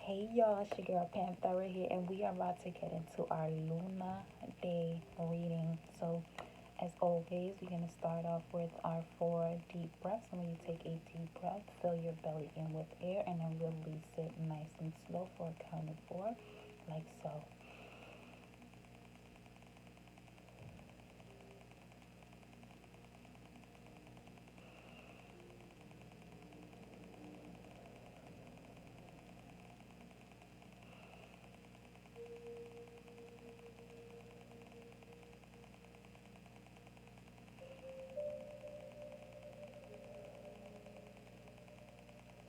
Hey y'all, it's your girl Panthera here, and we are about to get into our Luna Day reading. So, as always, we're going to start off with our 4 deep breaths. And when you take a deep breath, fill your belly in with air and then release it nice and slow for a count of 4, like so.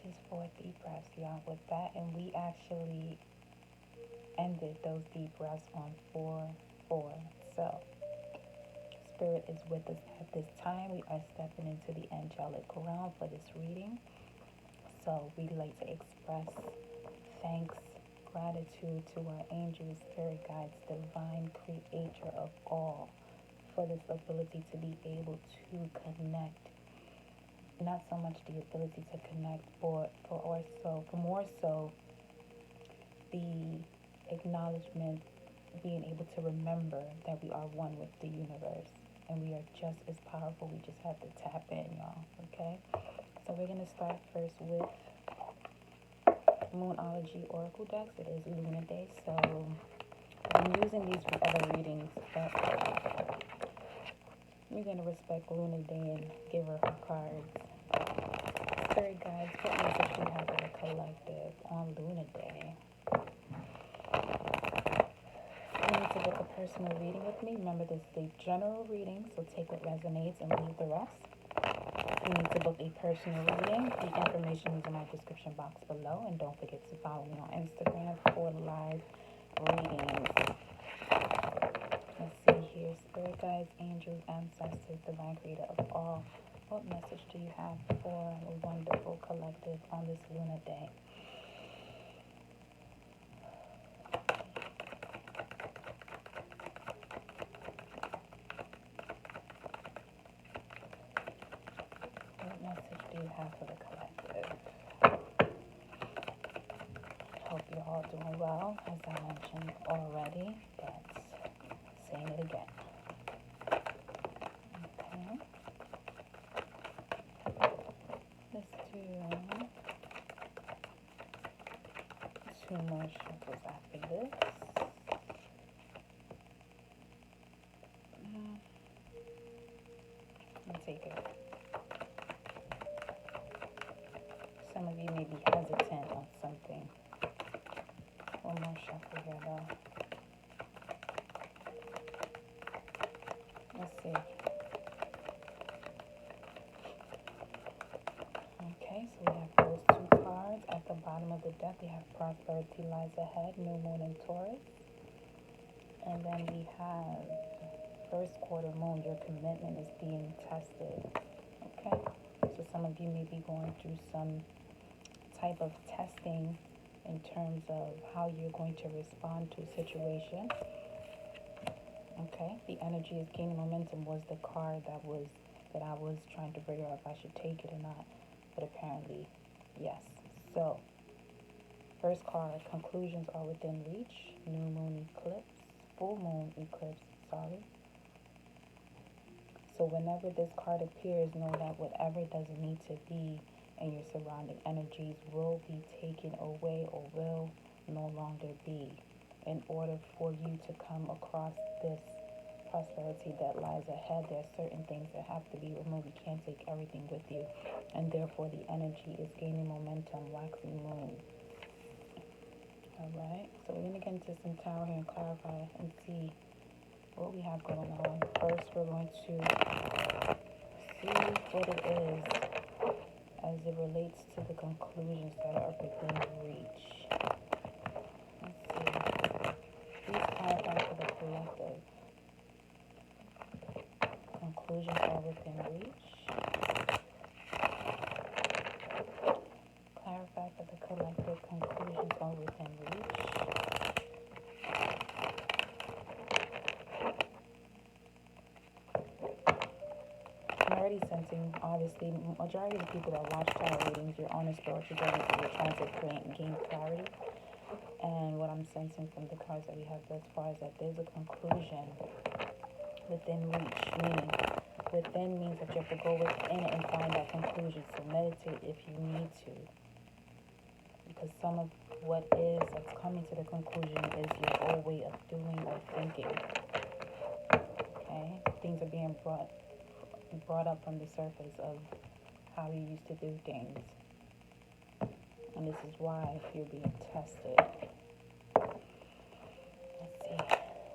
Just 4 deep breaths, y'all, with that. And we actually ended those deep breaths on 4-4. So, Spirit is with us at this time. We are stepping into the angelic realm for this reading. So we like to express thanks, gratitude to our angels, spirit guides, divine creator of all, for this ability to be able to connect. Not so much the ability to connect, but for more so the acknowledgement, being able to remember that we are one with the universe and we are just as powerful. We just have to tap in, y'all. Okay? So we're gonna start first with Moonology Oracle decks. It is Luna Day, so I'm using these for other readings, but we're gonna respect Luna Day and give her her cards. Spirit guides, what message do you have for the collective on Luna Day? You need to book a personal reading with me. Remember, this is a general reading, so take what resonates and leave the rest. You need to book a personal reading. The information is in my description box below. And don't forget to follow me on Instagram for live readings. Let's see here. Spirit guides, angels, ancestors, divine creator of all. What message do you have for a wonderful collective on this Luna Day? What message do you have for the collective? Hope you're all doing well, as I mentioned already, but saying it again. Okay. Let's do 2 more shuffles after this. Let me take it. Some of you may be hesitant on something. 1 more shuffle here, though. Let's see. Okay, so we have those 2 cards. At the bottom of the deck, we have Prosperity Lies Ahead, New Moon and Taurus. And then we have First Quarter Moon, your commitment is being tested. Okay, so some of you may be going through some type of testing in terms of how you're going to respond to a situation. Okay, the energy is gaining momentum was the card that I was trying to figure out if I should take it or not, but apparently yes. So first card, conclusions are within reach. New moon eclipse, full moon eclipse, sorry. So whenever this card appears, know that whatever doesn't need to be in your surrounding energies will be taken away or will no longer be, in order for you to come across this prosperity that lies ahead. There are certain things that have to be removed. You can't take everything with you, and therefore the energy is gaining momentum. Waxing moon. All right, so we're going to get into some tarot here and clarify and see what we have going on. First, we're going to see what it is as it relates to the conclusions that are within reach. Let's see. Please clarify for the collective. Conclusions are within reach. Clarify for the collective. Conclusions are within reach. I'm already sensing sensing, obviously, majority of the people that watch tarot readings, you're on a spiritual journey, so you're trying to gain clarity. And what I'm sensing from the cards that we have thus far is that there's a conclusion within reach, meaning within means that you have to go within and find that conclusion. So meditate if you need to, because some of what is that's coming to the conclusion is your old way of doing or thinking. Okay, things are being brought up from the surface of how you used to do things, and this is why you're being tested. Let's see.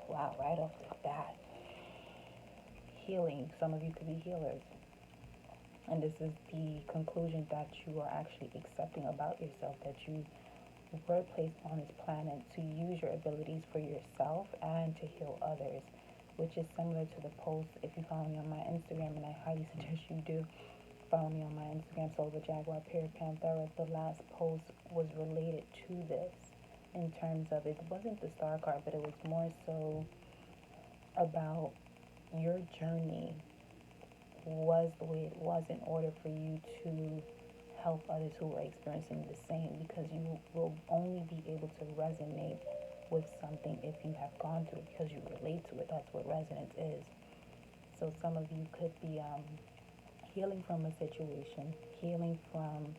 Wow, right off the bat, healing. Some of you could be healers. And this is the conclusion that you are actually accepting about yourself, that you were placed on this planet to use your abilities for yourself and to heal others, which is similar to the post. If you follow me on my Instagram, and I highly suggest you do follow me on my Instagram, Soul of a Jaguar, Panthera, the last post was related to this in terms of, it wasn't the star card, but it was more so about your journey was the way it was in order for you to help others who are experiencing the same, because you will only be able to resonate with something if you have gone through it, because you relate to it. That's what resonance is. So some of you could be healing from a situation, healing from,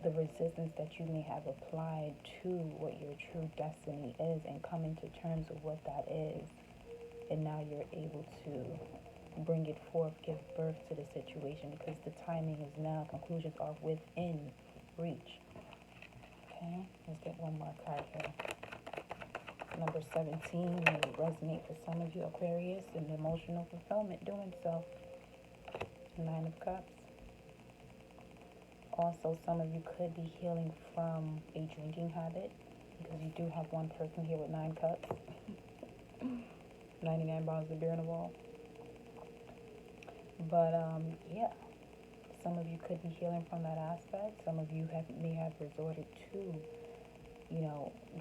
the resistance that you may have applied to what your true destiny is, and coming to terms with what that is. And now you're able to bring it forth, give birth to the situation, because the timing is now. Conclusions are within reach. Okay, let's get one more card here. Number 17 may resonate for some of you, Aquarius, and emotional fulfillment doing so. 9 of Cups. Also, some of you could be healing from a drinking habit, because you do have one person here with 9 cups. 99 bottles of beer in a wall. But yeah, some of you could be healing from that aspect. Some of you may have resorted to,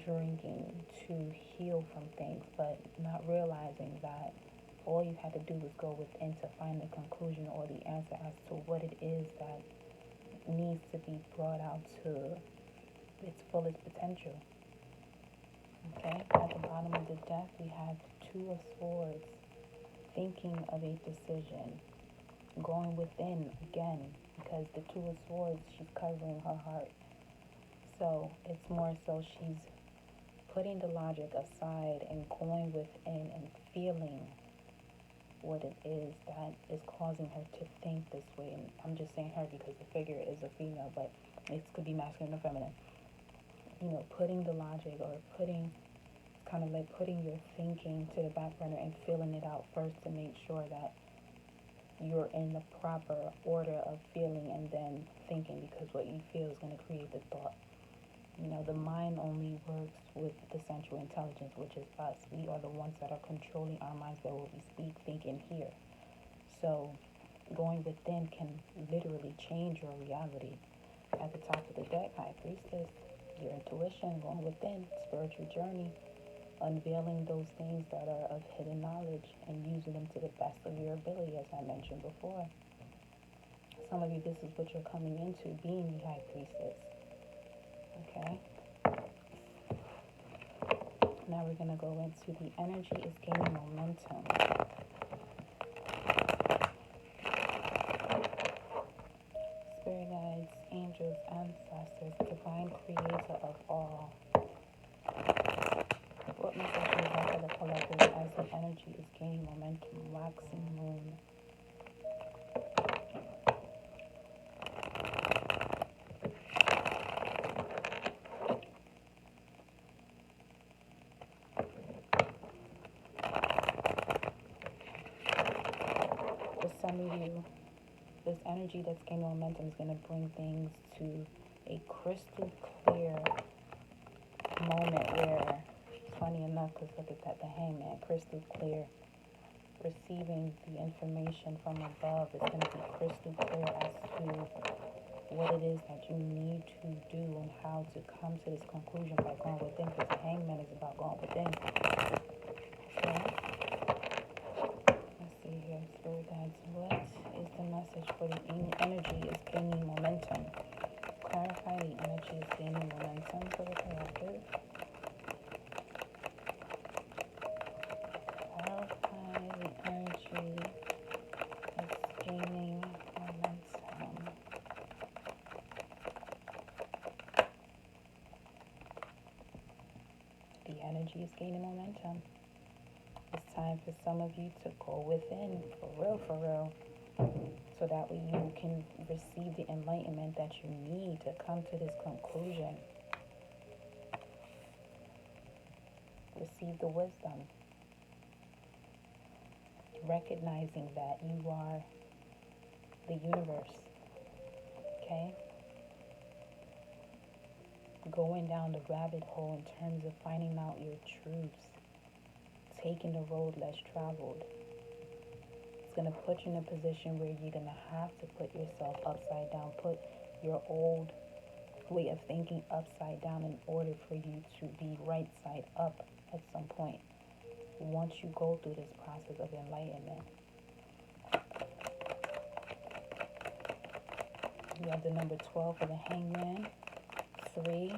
drinking to heal from things, but not realizing that all you had to do was go within to find the conclusion or the answer as to what it is that needs to be brought out to its fullest potential. Okay, at the bottom of the deck, we have 2 of Swords, thinking of a decision, going within again, because the 2 of Swords, she's covering her heart. So it's more so she's putting the logic aside and going within and feeling what it is that is causing her to think this way. And I'm just saying her because the figure is a female, but it could be masculine or feminine. Putting the logic, or putting your thinking to the back burner and feeling it out first to make sure that you're in the proper order of feeling and then thinking, because what you feel is going to create the thought. The mind only works with the central intelligence, which is us. We are the ones that are controlling our minds by what we speak, think, and hear. So going within can literally change your reality. At the top of the deck, High Priestess, your intuition, going within, spiritual journey, unveiling those things that are of hidden knowledge and using them to the best of your ability, as I mentioned before. Some of you, this is what you're coming into, being the High Priestess. Okay? Now we're going to go into the energy is gaining momentum. Spirit guides, angels, ancestors, divine creator of all. What message is that for the collective as the energy is gaining momentum? Waxing moon. For some of you, this energy that's gaining momentum is going to bring things to a crystal clear moment where, funny enough, because look at that, the Hangman, crystal clear, receiving the information from above is going to be crystal clear as to what it is that you need to do and how to come to this conclusion by going within, because the Hangman is about going within. Okay? spirit guides, what is the message for the energy is gaining momentum? Clarify the energy is gaining momentum for the collective. Clarify the energy is gaining momentum. The energy is gaining momentum. It's time for some of you to go within, for real, so that way you can receive the enlightenment that you need to come to this conclusion. Receive the wisdom, recognizing that you are the universe, okay? Going down the rabbit hole in terms of finding out your truths, taking the road less traveled. It's going to put you in a position where you're going to have to put yourself upside down, put your old way of thinking upside down in order for you to be right side up at some point once you go through this process of enlightenment. We have the number 12 for the Hangman, 3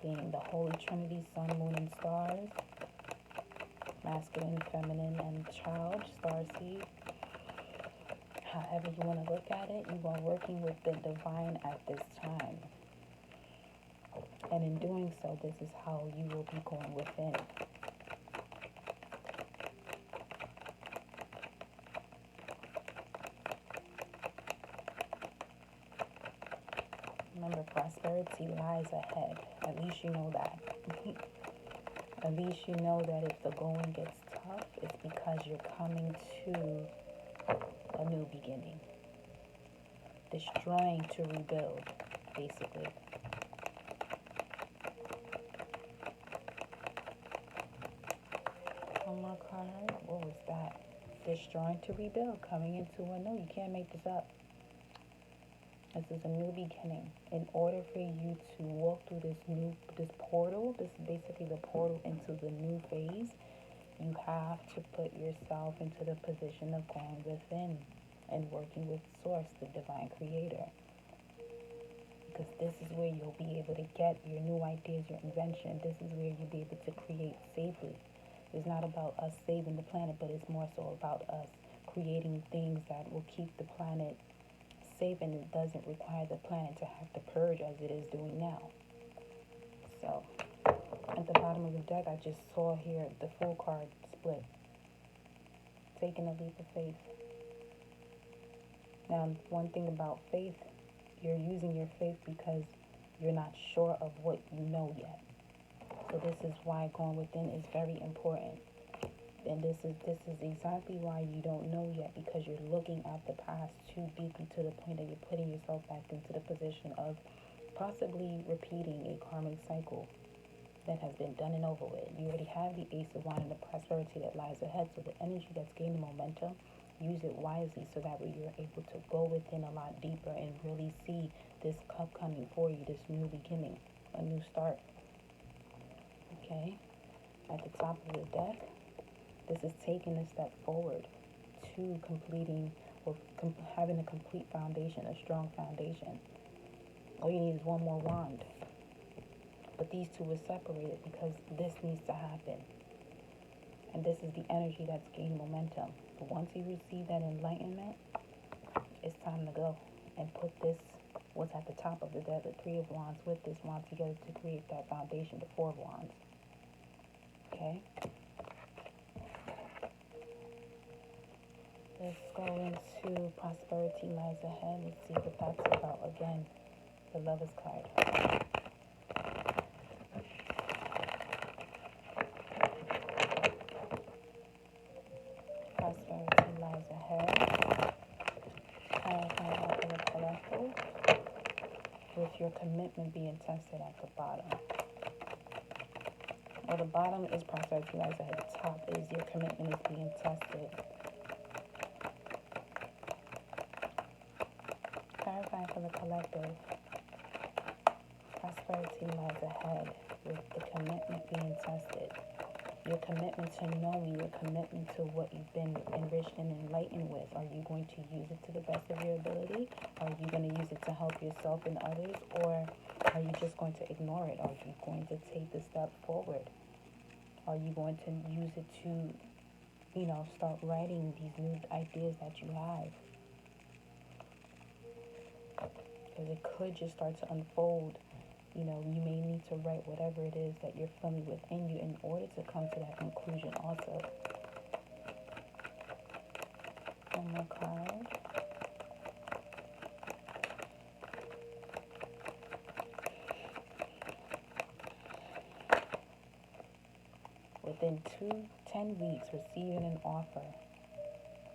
being the Holy Trinity, Sun, Moon, and Stars, masculine, feminine, and child, starseed. However you want to look at it, you are working with the divine at this time. And in doing so, this is how you will be going within. Remember, prosperity lies ahead. At least you know that. At least you know that if the going gets tough, it's because you're coming to a new beginning. Destroying to rebuild, basically. One more card. What was that? Destroying to rebuild, coming into a new. You can't make this up. This is a new beginning. In order for you to walk through this portal, this is basically the portal into the new phase, you have to put yourself into the position of going within and working with Source, the divine creator. Because this is where you'll be able to get your new ideas, your invention. This is where you'll be able to create safely. It's not about us saving the planet, but it's more so about us creating things that will keep the planet safe, and it doesn't require the planet to have to purge as it is doing now. So, at the bottom of the deck, I just saw here the full card split. Taking a leap of faith. Now, one thing about faith, you're using your faith because you're not sure of what you know yet. So this is why going within is very important. And this is exactly why you don't know yet, because you're looking at the past too deeply to the point that you're putting yourself back into the position of possibly repeating a karmic cycle that has been done and over with. You already have the Ace of Wands and the prosperity that lies ahead. So the energy that's gaining momentum, use it wisely so that way you're able to go within a lot deeper and really see this cup coming for you, this new beginning, a new start. Okay, at the top of the deck, this is taking a step forward to completing or having a complete foundation, a strong foundation. All you need is one more wand. But these two are separated because this needs to happen. And this is the energy that's gaining momentum. But once you receive that enlightenment, it's time to go and put this, what's at the top of the deck, the 3 of Wands, with this wand together to create that foundation, the 4 of Wands. Okay? Let's go into prosperity lies ahead. Let's see what that's about. Again, the Lovers card. Prosperity lies ahead. Clarify out of the collective with your commitment being tested at the bottom. Well, the bottom is prosperity lies ahead. The top is your commitment is being tested. Clarify for the collective. Prosperity lies ahead with the commitment being tested. Your commitment to knowing, your commitment to what you've been enriched and enlightened with. Are you going to use it to the best of your ability? Are you going to use it to help yourself and others? Or are you just going to ignore it? Are you going to take the step forward? Are you going to use it to, start writing these new ideas that you have? Because it could just start to unfold. You may need to write whatever it is that you're feeling within you in order to come to that conclusion also. One more card. Within 10 weeks, receiving an offer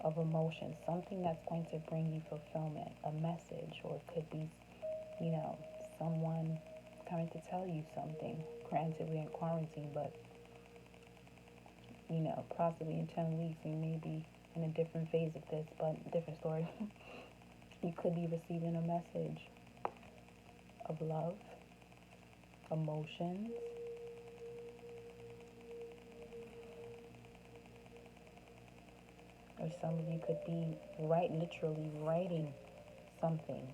of emotion, something that's going to bring you fulfillment, a message, or it could be, someone coming to tell you something. Granted, we're in quarantine, but, possibly in 10 weeks, we may be in a different phase of this, but different story. You could be receiving a message of love, emotions, or some of you could be literally writing something,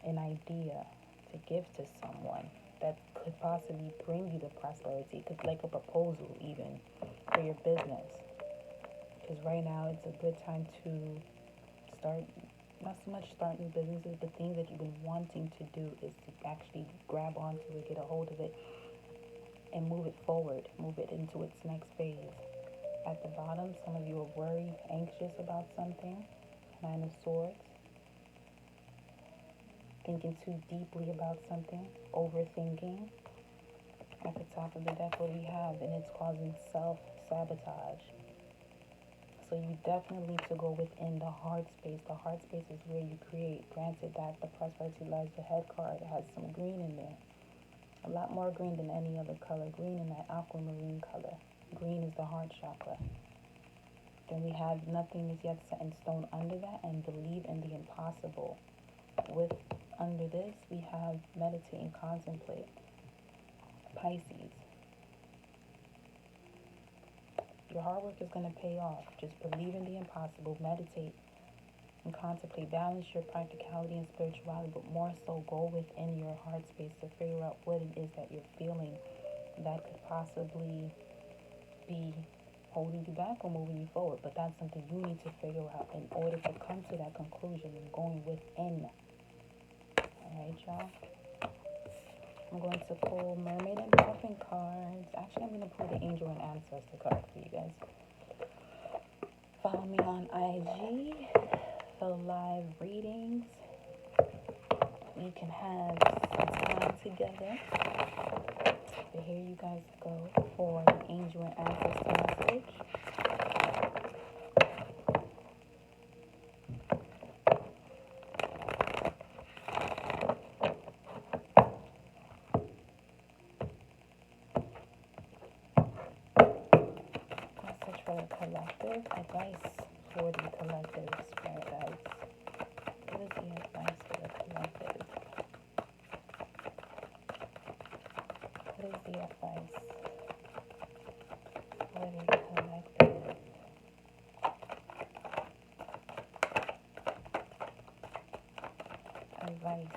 an idea to give to someone that could possibly bring you the prosperity. It could like a proposal even for your business. Because right now it's a good time to start, not so much start new businesses, but things that you've been wanting to do is to actually grab onto it, get a hold of it, and move it forward, move it into its next phase. At the bottom, some of you are worried, anxious about something. 9 of Swords. Thinking too deeply about something, overthinking. At the top of the deck, what we have, and it's causing self-sabotage. So you definitely need to go within the heart space. The heart space is where you create. Granted that the prosperity lies ahead card has some green in there. A lot more green than any other color. Green in that aquamarine color. Green is the heart chakra. Then we have nothing is yet set in stone under that, and believe in the impossible. With under this, we have meditate and contemplate. Pisces. Your hard work is going to pay off. Just believe in the impossible. Meditate and contemplate. Balance your practicality and spirituality, but more so go within your heart space to figure out what it is that you're feeling that could possibly be holding you back or moving you forward. But that's something you need to figure out in order to come to that conclusion and going within. Alright, y'all. I'm going to pull Mermaid and Dolphin cards. Actually, I'm going to pull the Angel and Ancestor card for you guys. Follow me on IG for live readings. We can have some time together. But here you guys go for the Angel and Ancestor message. Collective advice for the collective, spirit guides. What is the advice for the collective? What is the advice for the collective? Advice.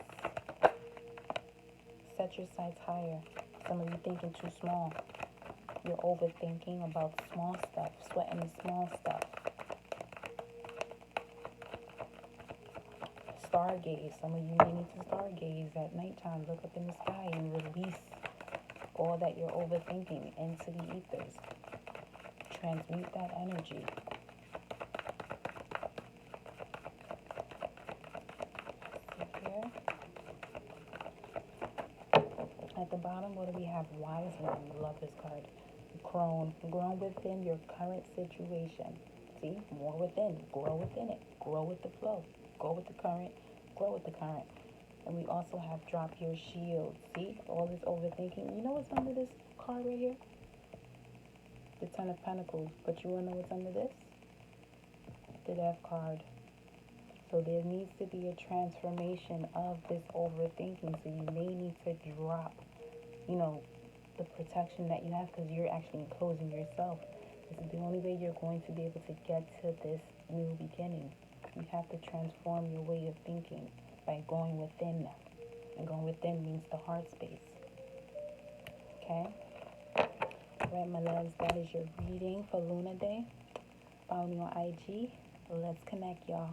Set your sights higher. Some of you thinking too small. You're overthinking about small stuff, sweating the small stuff. Stargaze. Some of you may need to stargaze at nighttime. Look up in the sky and release all that you're overthinking into the ethers. Transmute that energy. Here. At the bottom, what do we have? Wise one. Love this card. Grown within your current situation. See, more within. Grow within it. Grow with the flow. Go with the current. Grow with the current. And we also have drop your shield. See, all this overthinking. You know what's under this card right here? The Ten of Pentacles. But you want to know what's under this? The Death card. So there needs to be a transformation of this overthinking. So you may need to drop, the protection that you have, because you're actually enclosing yourself. This is the only way you're going to be able to get to this new beginning. You have to transform your way of thinking by going within. And going within means the heart space. Okay? Alright, my loves, that is your reading for Luna Day. Follow me on IG. Let's connect, y'all.